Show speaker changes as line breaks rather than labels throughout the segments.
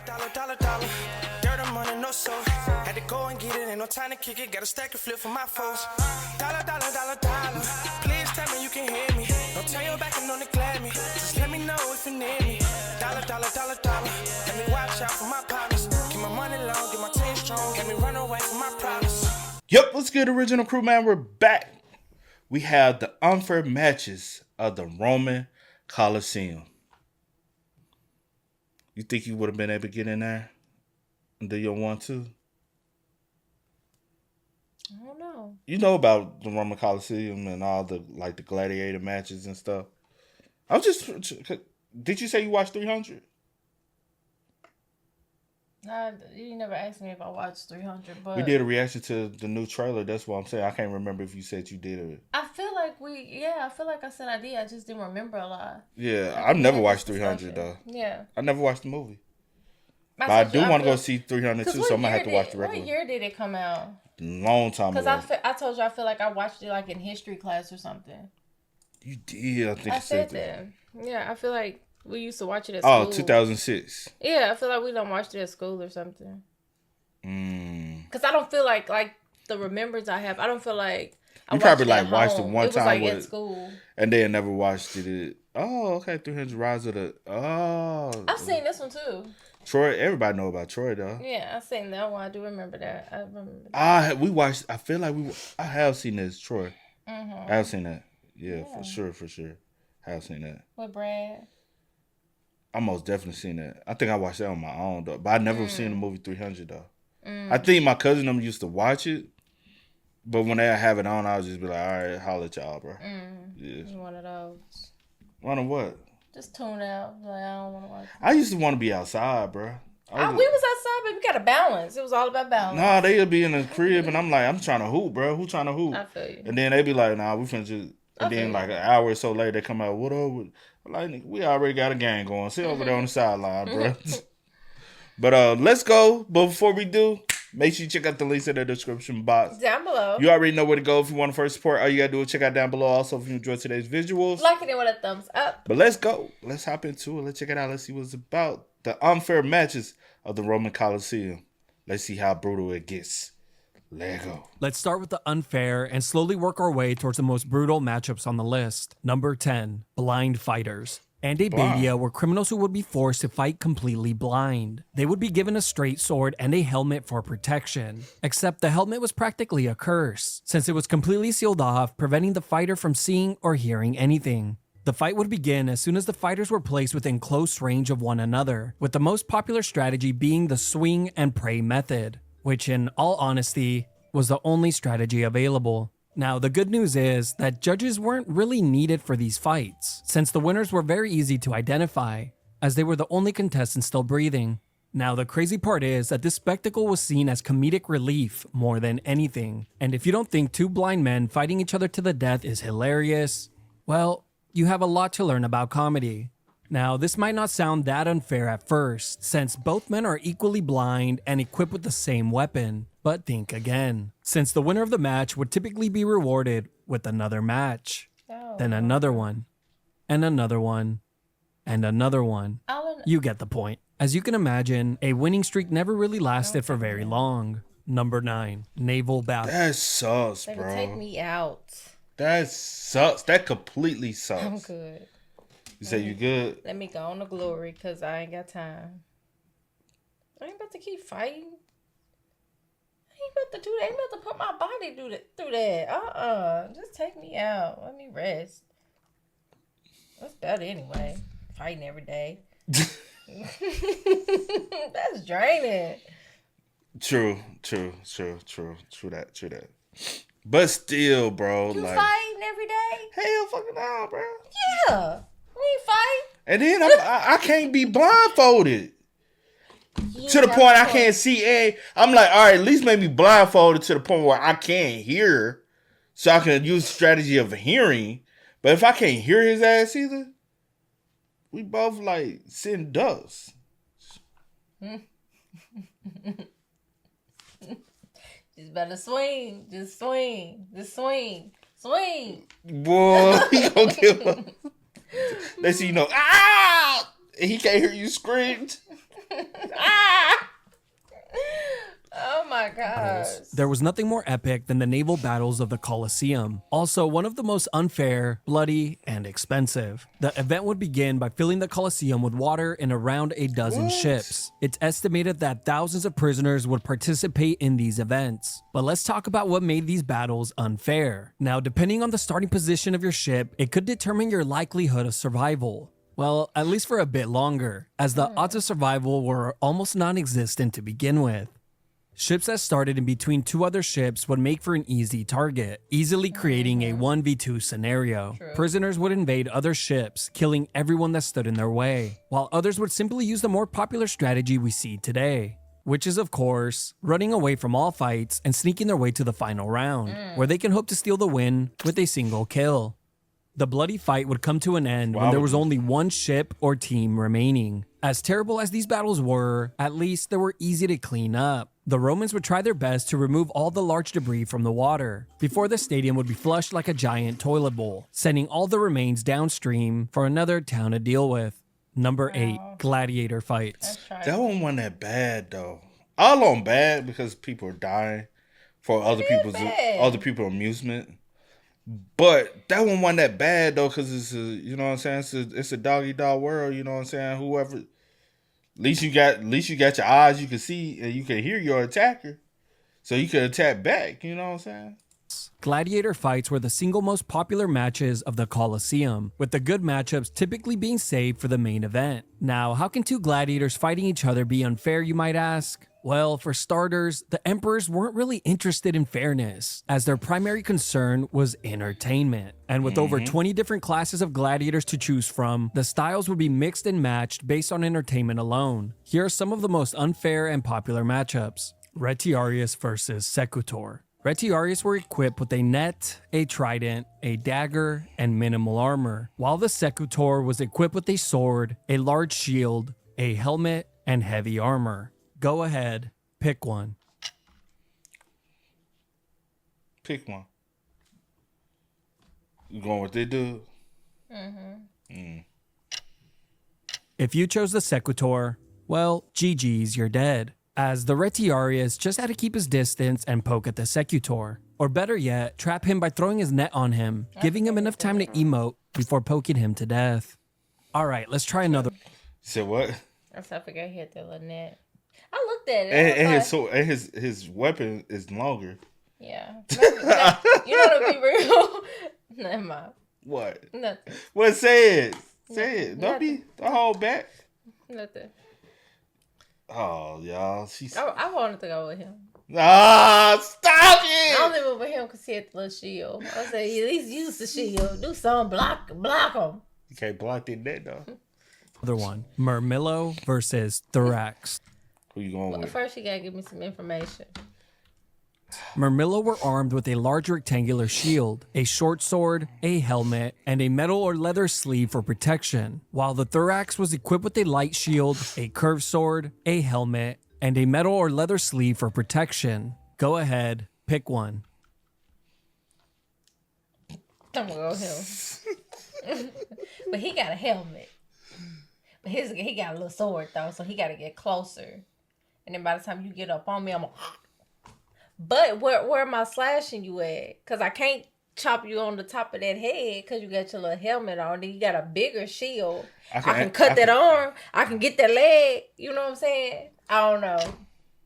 Dollar. Dirt on money, no soul. Had to go and get it, ain't no time to kick it. Got a stack and flip for my foes. Dollar. Please tell me you can hear me. Don't turn your back and don't neglect me. Just let me know if you need me. Dollar. Let me watch out for my partners. Keep my money long, get my team strong. Let me run away from my problems.
Yep, what's good, original crew, man? We're back. We have the unfair matches of the Roman Colosseum. You think you would have been able to get in there and do your 1-2?
I don't know.
You know about the Roman Colosseum and all the the gladiator matches and stuff. I was just, did you say you watched 300?
You never asked me if I watched 300, but...
We did a reaction to the new trailer. That's what I'm saying. I can't remember if you said you did it.
I feel like I said I did. I just didn't remember a lot.
Yeah, I've never watched 300, though.
Yeah.
I never watched the movie. But I do want to go see 300, too, so I'm going to have to watch the regular.
What year did it come out?
Long time ago.
Because I told you I feel like I watched it like in history class or something.
You did, I think
I
you said
that. Yeah, I feel like we used to watch it at school.
Oh, 2006.
Yeah, I feel like we done watched it at school or something. Because I don't feel like the remembrance I have, I don't feel like
you probably watched it one time.
It was at school.
And then never watched it. Oh, okay, 300 Rise of the... Oh.
I've seen this one too.
Troy, everybody know about Troy though.
Yeah, I've seen that one. I do remember that. I remember that.
We watched, I feel like I have seen this, Troy.
Mm-hmm.
I have seen that. Yeah, for sure. I have seen that.
With Brad?
I most definitely seen that. I think I watched that on my own though. But I never seen the movie 300 though. I think my cousin them used to watch it. But when they have it on, I would just be like, all right, holla at y'all, bro. Yeah.
One of those.
One of what?
Just tune out. Like, I don't want to watch it.
I used to want to be outside, bro.
We was outside, but we got to balance. It was all about balance.
Nah, they'd be in the crib, and I'm like, I'm trying to hoop, bro. Who trying to hoop?
I feel you.
And then they be like, nah, we finna just... And then an hour or so later, they come out, what up? Like, we already got a game going. Sit over there on the sideline, bro. But let's go. But before we do, make sure you check out the links in the description box.
Down below.
You already know where to go if you want to first support. All you got to do is check out down below. Also, if you enjoyed today's visuals.
Like it with a thumbs up.
But let's go. Let's hop into it. Let's check it out. Let's see what it's about. The unfair matches of the Roman Colosseum. Let's see how brutal it gets. Let go.
Let's start with the unfair and slowly work our way towards the most brutal matchups on the list. Number 10, blind fighters. Bedia were criminals who would be forced to fight completely blind. They would be given a straight sword and a helmet for protection. Except the helmet was practically a curse, since it was completely sealed off, preventing the fighter from seeing or hearing anything. The fight would begin as soon as the fighters were placed within close range of one another, with the most popular strategy being the swing and pray method, which in all honesty was the only strategy available. Now, the good news is that judges weren't really needed for these fights, since the winners were very easy to identify, as they were the only contestants still breathing. Now, the crazy part is that this spectacle was seen as comedic relief more than anything, and if you don't think two blind men fighting each other to the death is hilarious, well, you have a lot to learn about comedy. Now, this might not sound that unfair at first, since both men are equally blind and equipped with the same weapon. But think again, since the winner of the match would typically be rewarded with another match, then another one, and another one, and another one. You get the point. As you can imagine, a winning streak never really lasted for very long. Number 9, naval battle.
That sucks, bro.
Take me out.
That sucks. That completely sucks.
I'm good.
You say you good?
Let me go on to glory, because I ain't got time. I ain't about to keep fighting. I ain't about to do that. I ain't about to put my body through that. Just take me out. Let me rest. That's better anyway. Fighting every day. That's draining.
True that. But still, bro.
You fighting every day?
Hell fucking no, bro.
Yeah. We ain't fight.
And then I can't be blindfolded. To the point I can't see. I'm like, all right, at least make me blindfolded to the point where I can't hear. So I can use the strategy of hearing. But if I can't hear his ass either, we both like sitting ducks.
Just better swing. Just swing. Just swing. Swing.
Boy, he gonna give up. They see, ah! And he can't hear you scream. Ah!
course.
there was nothing more epic than the naval battles of the Colosseum. Also, one of the most unfair, bloody, and expensive. The event would begin by filling the Colosseum with water in around a dozen ships. It's estimated that thousands of prisoners would participate in these events. But let's talk about what made these battles unfair. Now, depending on the starting position of your ship, it could determine your likelihood of survival. Well, at least for a bit longer, as the odds of survival were almost non-existent to begin with. Ships that started in between two other ships would make for an easy target, easily creating a 1v2 scenario.
True.
Prisoners would invade other ships, killing everyone that stood in their way, while others would simply use the more popular strategy we see today, which is, of course, running away from all fights and sneaking their way to the final round, where they can hope to steal the win with a single kill. The bloody fight would come to an end when there was only one ship or team remaining. As terrible as these battles were, at least they were easy to clean up. The Romans would try their best to remove all the large debris from the water, before the stadium would be flushed like a giant toilet bowl, sending all the remains downstream for another town to deal with. Number 8, gladiator fights.
That one wasn't that bad though. All on bad because people are dying for other people's amusement. But that one wasn't that bad though, because it's a, you know what I'm saying, it's a doggy dog world, you know what I'm saying? Whoever, at least you got your eyes, you can see and you can hear your attacker, so you can attack back, you know what I'm saying?
Gladiator fights were the single most popular matches of the Colosseum, with the good matchups typically being saved for the main event. Now, how can two gladiators fighting each other be unfair, you might ask? Well, for starters, the emperors weren't really interested in fairness, as their primary concern was entertainment. And with over 20 different classes of gladiators to choose from, the styles would be mixed and matched based on entertainment alone. Here are some of the most unfair and popular matchups. Retiarius versus Secutor. Retiarius were equipped with a net, a trident, a dagger, and minimal armor, while the Secutor was equipped with a sword, a large shield, a helmet, and heavy armor. Go ahead, pick one.
Pick one. You going with they do?
If you chose the Secutor, well, GG's, you're dead, as the Retiarius just had to keep his distance and poke at the Secutor. Or better yet, trap him by throwing his net on him, giving him enough time to emote before poking him to death. Alright, let's try another.
So what?
I forgot he had the little net. I looked at it.
And his weapon is longer.
Yeah. You know to be real. Never mind.
What?
Nothing.
Well, say it. Say it. Don't hold back.
Nothing.
Oh, y'all.
I wanted to go with him.
Ah, stop it!
I only went with him because he had the little shield. I said, at least use the shield. Do something. Block him.
You can't block that net, though.
Other one, Murmillo versus Thorax.
Who you going with?
First, you gotta give me some information.
Murmillo were armed with a large rectangular shield, a short sword, a helmet, and a metal or leather sleeve for protection, while the Thorax was equipped with a light shield, a curved sword, a helmet, and a metal or leather sleeve for protection. Go ahead, pick one.
I'm gonna go with him. But he got a helmet. But he got a little sword though, so he gotta get closer. And then by the time you get up on me, I'm gonna... But where am I slashing you at? Because I can't chop you on the top of that head because you got your little helmet on. Then you got a bigger shield. I can cut that arm. I can get that leg. You know what I'm saying? I don't know.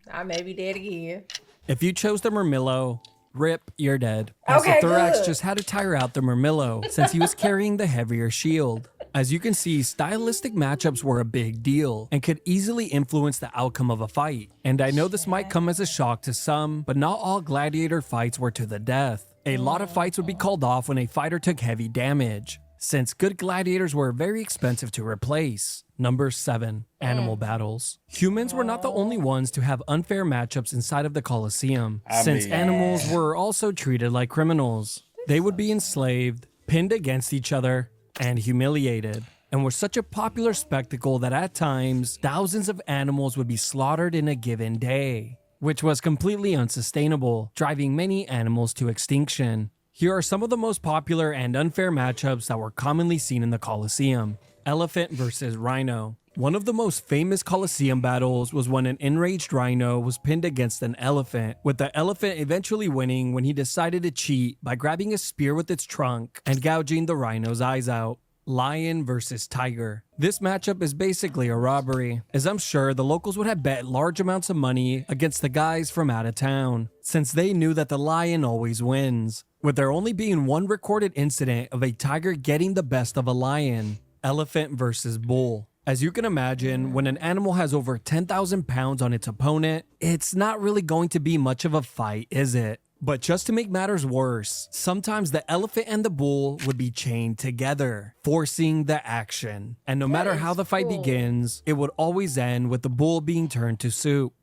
I may be dead again.
If you chose the Murmillo, rip, you're dead. As
Okay,
the Thorax
good.
just had to tire out the Murmillo since he was carrying the heavier shield. As you can see, stylistic matchups were a big deal and could easily influence the outcome of a fight. And I know this might come as a shock to some, but not all gladiator fights were to the death. A lot of fights would be called off when a fighter took heavy damage, since good gladiators were very expensive to replace. Number 7, animal battles. Humans were not the only ones to have unfair matchups inside of the Colosseum, since animals were also treated like criminals. They would be enslaved, pinned against each other, and humiliated, and were such a popular spectacle that at times, thousands of animals would be slaughtered in a given day, which was completely unsustainable, driving many animals to extinction. Here are some of the most popular and unfair matchups that were commonly seen in the Colosseum. Elephant versus rhino. One of the most famous Colosseum battles was when an enraged rhino was pinned against an elephant, with the elephant eventually winning when he decided to cheat by grabbing a spear with its trunk and gouging the rhino's eyes out. Lion versus tiger. This matchup is basically a robbery, as I'm sure the locals would have bet large amounts of money against the guys from out of town, since they knew that the lion always wins, with there only being one recorded incident of a tiger getting the best of a lion. Elephant versus bull. As you can imagine, when an animal has over 10,000 pounds on its opponent, it's not really going to be much of a fight, is it? But just to make matters worse, sometimes the elephant and the bull would be chained together, forcing the action. And no matter how the fight begins, it would always end with the bull being turned to soup.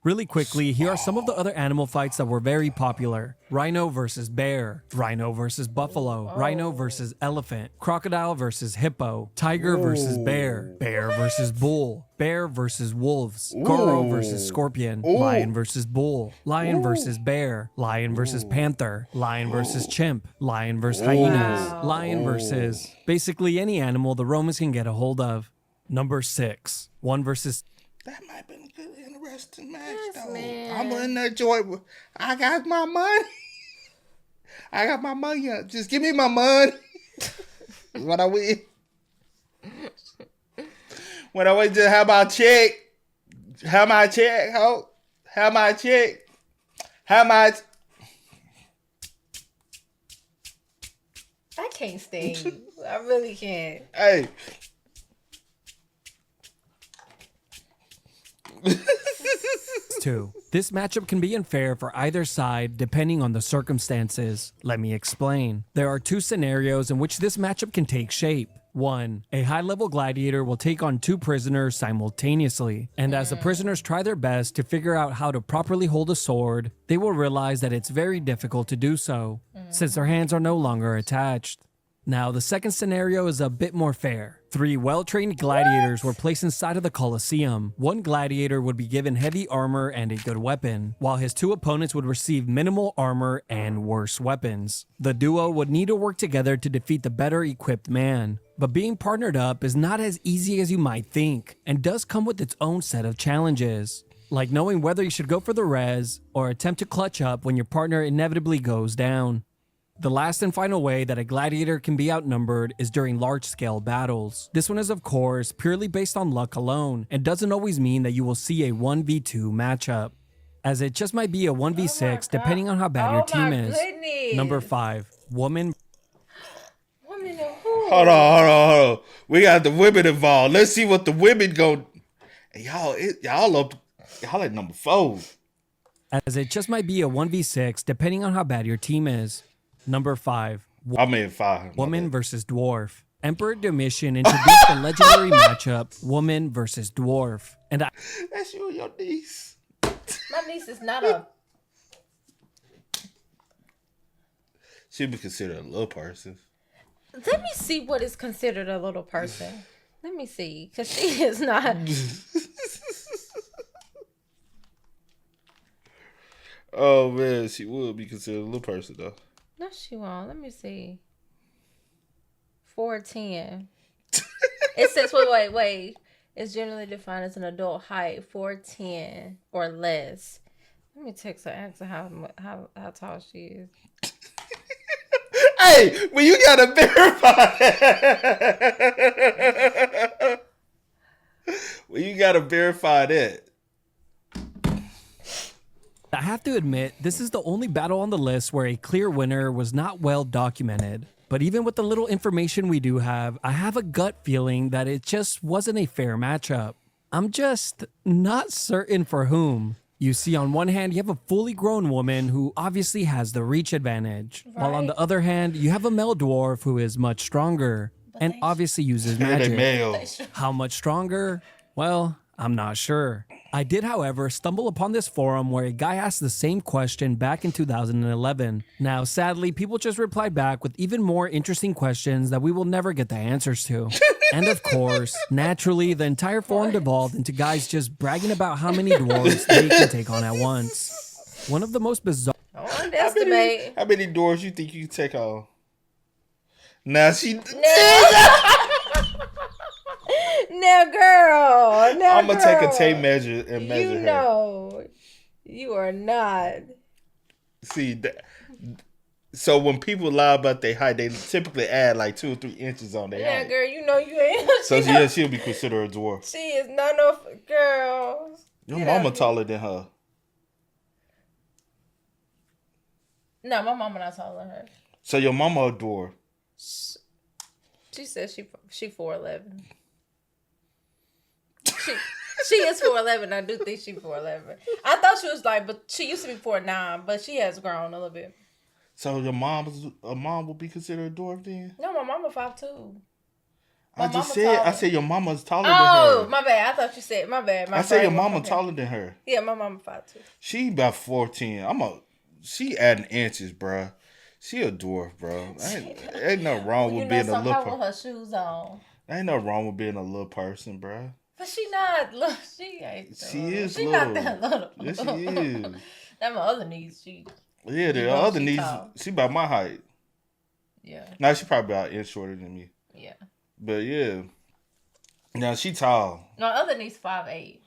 Really quickly, here are some of the other animal fights that were very popular. Rhino versus bear, rhino versus buffalo, rhino versus elephant, crocodile versus hippo, tiger versus bear, bear versus bull, bear versus wolves, goro versus scorpion, lion versus bull, lion versus bear, lion versus panther, lion versus chimp, lion versus hyenas, lion versus basically any animal the Romans can get a hold of. Number 6, 1 versus...
That might have been a good, interesting match,
Yes,
though.
man.
I'm in that joint. I got my money. I got my money up. Just give me my money. That's what I win. When I wait to have my check. Have my check, ho. Have my check. Have my...
I can't stand you. I really can't.
Hey.
2. This matchup can be unfair for either side depending on the circumstances. Let me explain. There are 2 scenarios in which this matchup can take shape. 1. A high-level gladiator will take on 2 prisoners simultaneously, and as the prisoners try their best to figure out how to properly hold a sword, they will realize that it's very difficult to do so, since their hands are no longer attached. Now, the second scenario is a bit more fair. 3 well-trained gladiators were placed inside of the Colosseum. One gladiator would be given heavy armor and a good weapon, while his 2 opponents would receive minimal armor and worse weapons. The duo would need to work together to defeat the better equipped man. But being partnered up is not as easy as you might think, and does come with its own set of challenges, like knowing whether you should go for the res or attempt to clutch up when your partner inevitably goes down. The last and final way that a gladiator can be outnumbered is during large-scale battles. This one is of course purely based on luck alone, and doesn't always mean that you will see a 1v2 matchup, as it just might be a 1v6 depending on how bad your team is. Number 5, woman.
Women and who?
Hold on. We got the women involved. Let's see what the women go. And y'all at number 4.
As it just might be a 1v6 depending on how bad your team is. Number 5,
I'm in 5.
woman versus dwarf. Emperor Domitian introduced the legendary matchup woman versus dwarf, and
That's you and your niece.
My niece is not a...
She'd be considered a little person.
Let me see what is considered a little person. Let me see, because she is not...
Oh man, she would be considered a little person though.
No, she won't. Let me see. 4'10". It says, wait. It's generally defined as an adult height, 4'10" or less. Let me text her, ask her how tall she is.
Hey, well, you gotta verify that. Well, you gotta verify that.
I have to admit, this is the only battle on the list where a clear winner was not well documented. But even with the little information we do have, I have a gut feeling that it just wasn't a fair matchup. I'm just not certain for whom. You see, on one hand, you have a fully grown woman who obviously has the reach advantage.
Right.
While on the other hand, you have a male dwarf who is much stronger and obviously uses magic.
Male.
How much stronger? Well, I'm not sure. I did, however, stumble upon this forum where a guy asked the same question back in 2011. Now, sadly, people just replied back with even more interesting questions that we will never get the answers to. And of course, naturally, the entire forum devolved into guys just bragging about how many dwarves they can take on at once. One of the most bizarre...
Don't underestimate.
How many doors you think you can take on? Now she...
Now, girl. Now,
I'm gonna take a tape measure and measure
You
her.
know, you are not.
See that. So when people lie about their height, they typically add like 2 or 3 inches on their
Yeah,
height.
girl, you know you ain't.
So yeah, she'll be considered a dwarf.
She is no girl.
Your
Get
mama
out
taller than her.
No, my mama not taller than her.
So your mama a dwarf.
She said she 4'11". She is 4'11". I do think she 4'11". I thought she was like, but she used to be 4'9", but she has grown a little bit.
So your mom would be considered a dwarf then?
No, my mama 5'2".
I said your mama's taller than her.
Oh, my bad. I thought you said my bad.
I said your mama taller than her.
Yeah, my mama 5'2".
She about 14. She adding inches, bruh. She a dwarf, bro. Ain't nothing wrong with being a little person.
With her shoes on.
Ain't nothing wrong with being a little person, bruh.
But she not. Look, she ain't.
She is
she
little.
Not that little.
Yes, she is.
That my other niece.
Yeah, the other niece.
Tall.
She about my height.
Yeah.
Now she probably about an inch shorter than me.
Yeah.
But yeah. Now she tall.
No, other niece 5'8".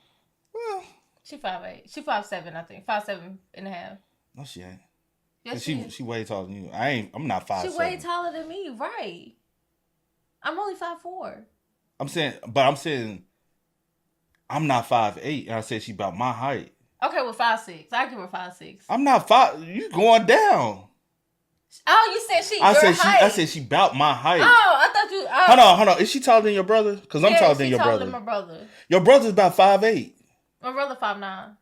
Well,
she 5'8". She 5'7", I think. 5'7.5".
no, she ain't.
Yes,
She way taller than you. I'm not 5'7".
She way taller than me, right? I'm only 5'4".
I'm saying I'm not 5'8", and I said she about my height.
Okay, well 5'6". I give her 5'6".
I'm not 5. You going down?
Oh, you said she.
I said she about my height.
Oh, I thought you. Oh.
Hold on. Is she taller than your brother? Because I'm taller than your brother.
Than my brother.
Your brother's about 5'8".
My brother 5'9".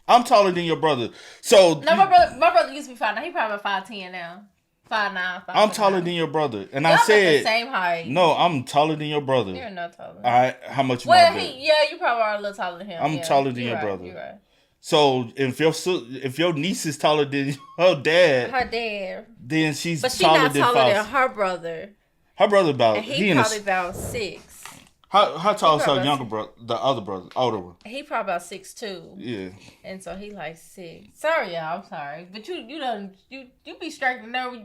I'm taller than your brother. So
no, my brother used to be 5'9". He probably 5'10" now. 5'9".
I'm taller than your brother, and
Y'all
I said
the same height.
No, I'm taller than your brother.
You're not taller.
All right, how much?
Well, you probably are a little taller than him.
I'm taller than your brother.
You're right.
So if your niece is taller than her dad, then she's taller than
her brother.
Her brother about
and he probably about 6.
How tall is her younger brother? The other brother, older one.
He probably about 6'2".
Yeah.
And so he like 6. Sorry, y'all. I'm sorry, but you be striking nerve.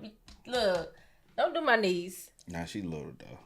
Look, don't do my knees.
Nah, she little though.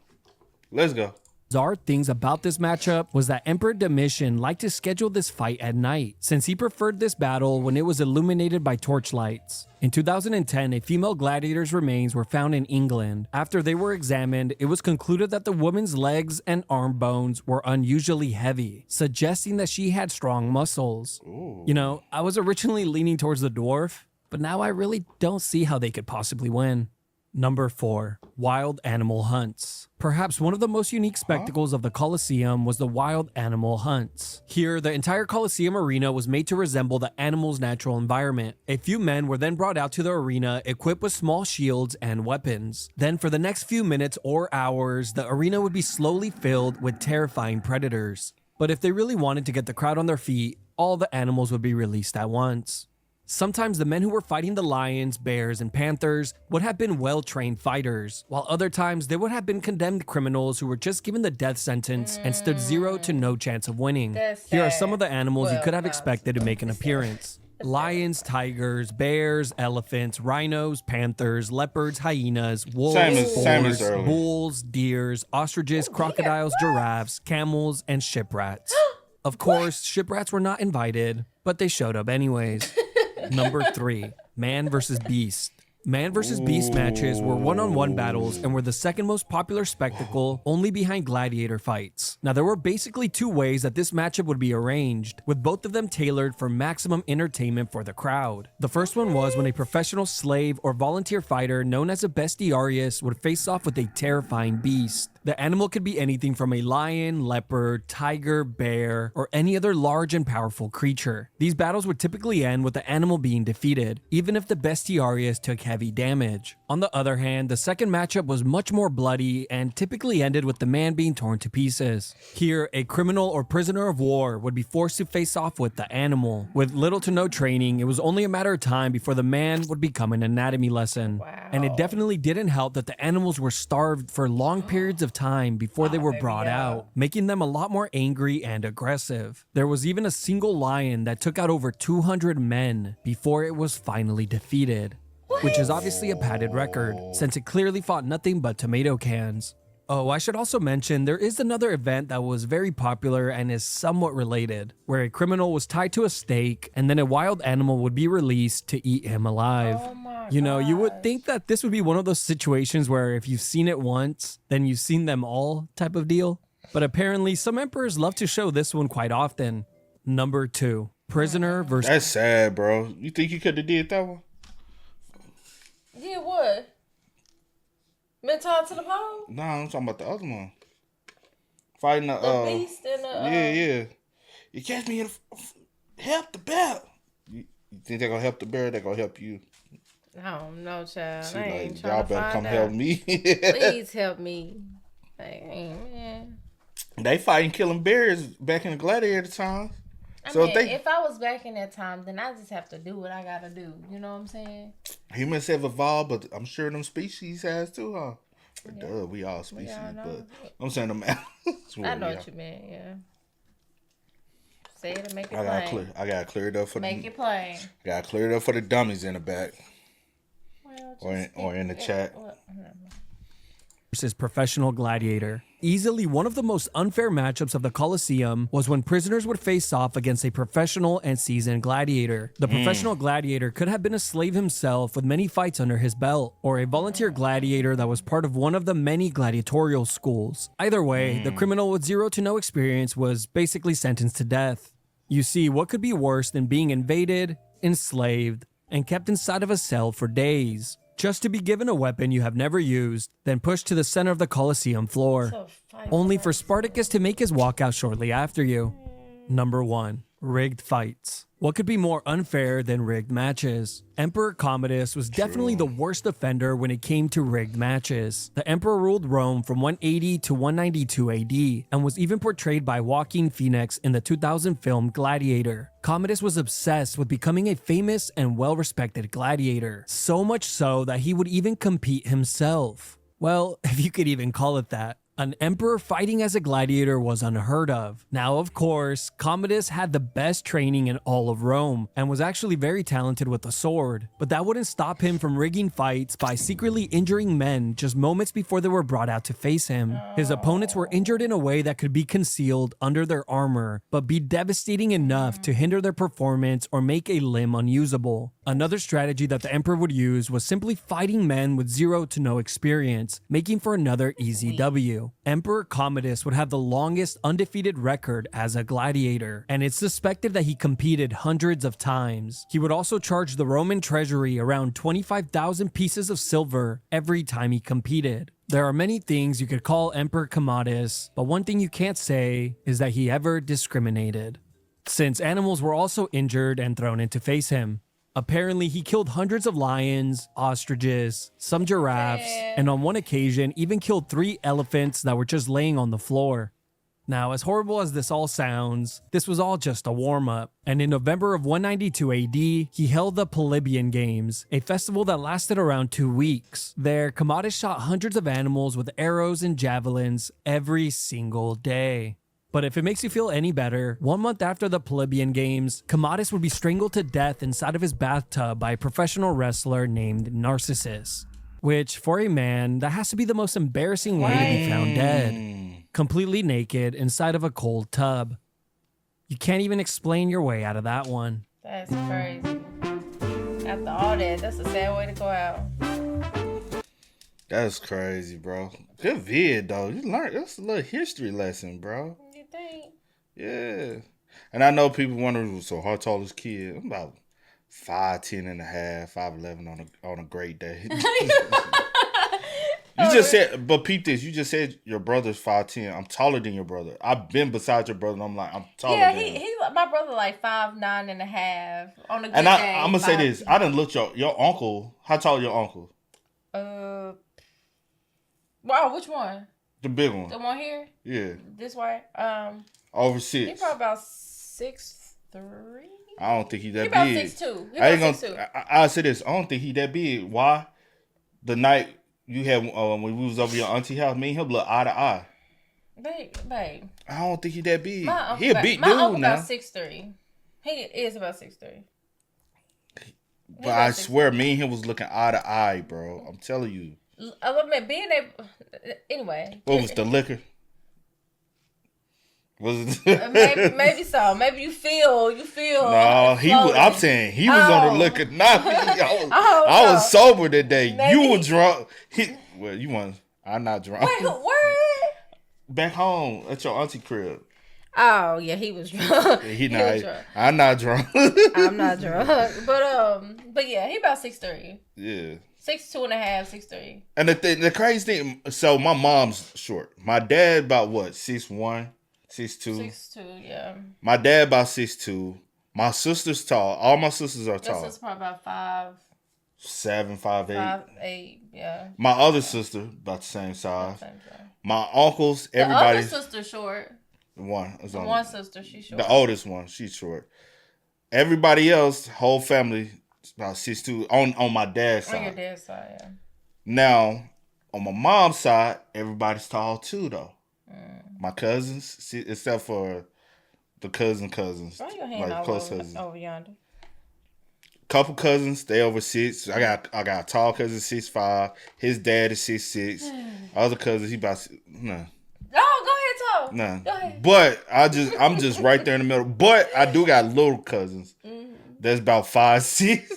Let's go.
Bizarre things about this matchup was that Emperor Domitian liked to schedule this fight at night, since he preferred this battle when it was illuminated by torchlights. In 2010, a female gladiator's remains were found in England. After they were examined, it was concluded that the woman's legs and arm bones were unusually heavy, suggesting that she had strong muscles.
Ooh.
You know, I was originally leaning towards the dwarf, but now I really don't see how they could possibly win. Number 4, wild animal hunts. Perhaps one of the most unique spectacles of the Colosseum was the wild animal hunts. Here, the entire Colosseum arena was made to resemble the animal's natural environment. A few men were then brought out to the arena equipped with small shields and weapons. Then for the next few minutes or hours, the arena would be slowly filled with terrifying predators. But if they really wanted to get the crowd on their feet, all the animals would be released at once. Sometimes the men who were fighting the lions, bears, and panthers would have been well-trained fighters, while other times they would have been condemned criminals who were just given the death sentence and stood 0 to no chance of winning. Here are some of the animals you could have expected to make an appearance. Lions, tigers, bears, elephants, rhinos, panthers, leopards, hyenas, wolves, boars, bulls, deers, ostriches, crocodiles, giraffes, camels, and shiprats. Of course, shiprats were not invited, but they showed up anyways. Number 3, Man vs. Beast. Man vs. Beast matches were one-on-one battles and were the second most popular spectacle, only behind gladiator fights. Now, there were basically 2 ways that this matchup would be arranged, with both of them tailored for maximum entertainment for the crowd. The first one was when a professional slave or volunteer fighter known as a bestiarius would face off with a terrifying beast. The animal could be anything from a lion, leopard, tiger, bear, or any other large and powerful creature. These battles would typically end with the animal being defeated, even if the bestiarius took heavy damage. On the other hand, the second matchup was much more bloody and typically ended with the man being torn to pieces. Here, a criminal or prisoner of war would be forced to face off with the animal. With little to no training, it was only a matter of time before the man would become an anatomy lesson.
Wow.
And it definitely didn't help that the animals were starved for long periods of time before they were brought out, making them a lot more angry and aggressive. There was even a single lion that took out over 200 men before it was finally defeated, which is obviously a padded record, since it clearly fought nothing but tomato cans. Oh, I should also mention there is another event that was very popular and is somewhat related, where a criminal was tied to a stake and then a wild animal would be released to eat him alive.
Oh my
You know, you would
gosh.
think that this would be one of those situations where if you've seen it once, then you've seen them all type of deal. But apparently, some emperors love to show this one quite often. Number 2, prisoner versus...
That's sad, bro. You think you could have did that one?
Yeah, what? Been tied to the pole?
Nah, I'm talking about the other one. Fighting the
The beast and the...
yeah. You catch me in help the bear. You think they're gonna help the bear? They're gonna help you.
I don't know, child.
See,
I ain't
like,
trying
y'all
to
better
find
come
out.
help me.
Please help me. Like, man.
They fighting killing bears back in the gladiator times.
I
So
mean,
they
if I was back in that time, then I just have to do what I gotta do. You know what I'm saying?
humans have evolved, but I'm sure them species has too, huh? Duh, we all species,
all know.
but I'm saying them animals.
I know what you mean, yeah. Say it and make it
I gotta
plain.
clear it up for
Make
the.
it plain.
Gotta clear it up for the dummies in the back
Well,
or in the chat.
versus professional gladiator. Easily one of the most unfair matchups of the Colosseum was when prisoners would face off against a professional and seasoned gladiator. The professional gladiator could have been a slave himself with many fights under his belt, or a volunteer gladiator that was part of one of the many gladiatorial schools. Either way, the criminal with 0 to no experience was basically sentenced to death. You see, what could be worse than being invaded, enslaved, and kept inside of a cell for days? Just to be given a weapon you have never used, then pushed to the center of the Colosseum floor, only for Spartacus to make his walkout shortly after you. Number 1. Rigged fights. What could be more unfair than rigged matches? Emperor Commodus was definitely the worst offender when it came to rigged matches. The emperor ruled Rome from 180 to 192 AD and was even portrayed by Joaquin Phoenix in the 2000 film Gladiator. Commodus was obsessed with becoming a famous and well-respected gladiator, so much so that he would even compete himself. Well, if you could even call it that. An emperor fighting as a gladiator was unheard of. Now, of course, Commodus had the best training in all of Rome and was actually very talented with the sword, but that wouldn't stop him from rigging fights by secretly injuring men just moments before they were brought out to face him. His opponents were injured in a way that could be concealed under their armor, but be devastating enough to hinder their performance or make a limb unusable. Another strategy that the emperor would use was simply fighting men with 0 to no experience, making for another easy W. Emperor Commodus would have the longest undefeated record as a gladiator, and it's suspected that he competed hundreds of times. He would also charge the Roman treasury around 25,000 pieces of silver every time he competed. There are many things you could call Emperor Commodus, but one thing you can't say is that he ever discriminated, since animals were also injured and thrown in to face him. Apparently, he killed hundreds of lions, ostriches, some giraffes, and on one occasion, even killed 3 elephants that were just laying on the floor. Now, as horrible as this all sounds, this was all just a warm-up, and in November of 192 AD, he held the Polybian Games, a festival that lasted around 2 weeks. There, Commodus shot hundreds of animals with arrows and javelins every single day. But if it makes you feel any better, 1 month after the Polybian Games, Commodus would be strangled to death inside of his bathtub by a professional wrestler named Narcissus. Which, for a man, that has to be the most embarrassing way to be found dead. Completely naked inside of a cold tub. You can't even explain your way out of that one.
That's crazy. After all that, that's a sad way to go out.
That's crazy, bro. Good vid, though. You learned. That's a little history lesson, bro.
You think?
Yeah. And I know people wonder, so how tall is kid? I'm about 5'10" and a half, 5'11" on a great day. You just said, but peep this. You just said your brother's 5'10". I'm taller than your brother. I've been beside your brother, and I'm like, I'm taller than him.
he my brother like 5'9" and a half on a good
And
day.
I'm gonna say this. I done looked your uncle. How tall is your uncle?
Wow, which one?
The big one.
The one here?
Yeah.
This way?
Over
He
6.
probably about 6'3".
I don't think he that
He about
big.
6'2". He
I ain't
about
gonna.
6'2".
I'll say this. I don't think he that big. Why? The night you had when we was over your auntie house, me and him look eye to eye.
Babe.
I don't think he that big.
My
He a big
my
dude
uncle
now.
about 6'3". He is about 6'3".
But I swear, me and him was looking eye to eye, bro. I'm telling you.
being able. Anyway.
What was the liquor? Was it?
maybe so. Maybe you feel.
No, he was. I'm saying he was on the liquor. Not me. I was sober that day.
Maybe.
You were drunk. Well, you weren't. I'm not drunk.
Wait, where?
Back home at your auntie crib.
Oh yeah, he was drunk.
He was drunk. I'm not drunk.
I'm not drunk, but yeah, he about 6'3".
Yeah.
6'2.5", 6'3".
And the crazy thing, so my mom's short. My dad about what, 6'1", 6'2".
6'2", yeah.
My dad about 6'2". My sister's tall. All my sisters are tall.
Your sister's probably about
5'7", 5'8".
5'8", yeah.
My other sister about the same size.
Same size.
My uncles, everybody.
The other sister short.
One
sister, she's short.
The oldest one, she's short. Everybody else, whole family, about 6'2". On my dad's side.
On your dad's side, yeah.
Now, on my mom's side, everybody's tall too, though. My cousins, except for the cousins.
Why your hand all
close
over,
cousins.
over yonder?
Couple cousins, they over 6. I got a tall cousin 6'5". His dad is 6'6". Other cousins, he about no.
Oh, go ahead, Tom.
Nah.
Go ahead.
But I'm just right there in the middle. But I do got little cousins. That's about 5'6".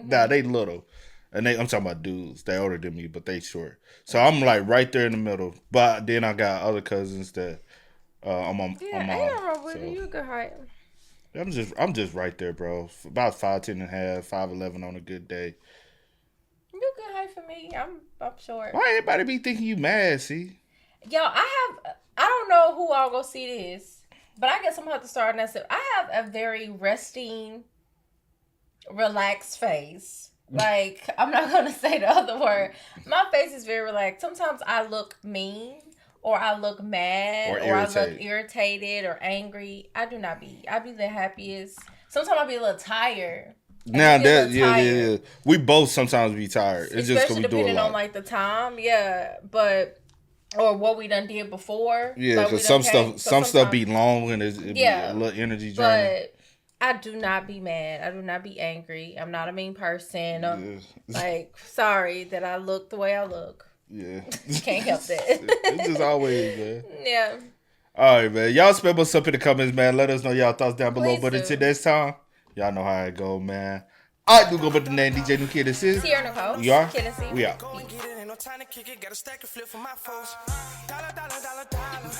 Nah, they little. And I'm talking about dudes. They older than me, but they short. So I'm like right there in the middle. But then I got other cousins that I'm on.
Yeah, ain't no wrong with it. You a good height.
I'm just right there, bro. About 5'10" and a half, 5'11" on a good day.
You a good height for me. I'm short.
Why everybody be thinking you mad, see?
Yo, I don't know who all go see this, but I guess I'm gonna have to start and say I have a very resting, relaxed face. Like, I'm not gonna say the other word. My face is very relaxed. Sometimes I look mean, or I look mad, or I look irritated or angry. I be the happiest. Sometimes I be a little tired.
Now that yeah. We both sometimes be tired. It's just because we do a lot.
Especially depending on like the time, yeah. But or what we done did before.
Yeah, because some stuff be long and it be a little energy draining.
But I do not be mad. I do not be angry. I'm not a mean person. Like, sorry that I look the way I look.
Yeah.
Can't help that.
It's just always, man.
Yeah.
All right, man. Y'all spell us up in the comments, man. Let us know y'all thoughts down below.
Please
But
do.
until next time, y'all know how it go, man. I do go by the name DJ New Kid. This is
Sierra Nicole.
We are.
Kid and C.
We are.
Go and get it, ain't no time to kick it. Got a stack and flip for my foes. Dollar, dollar, dollar, dollar.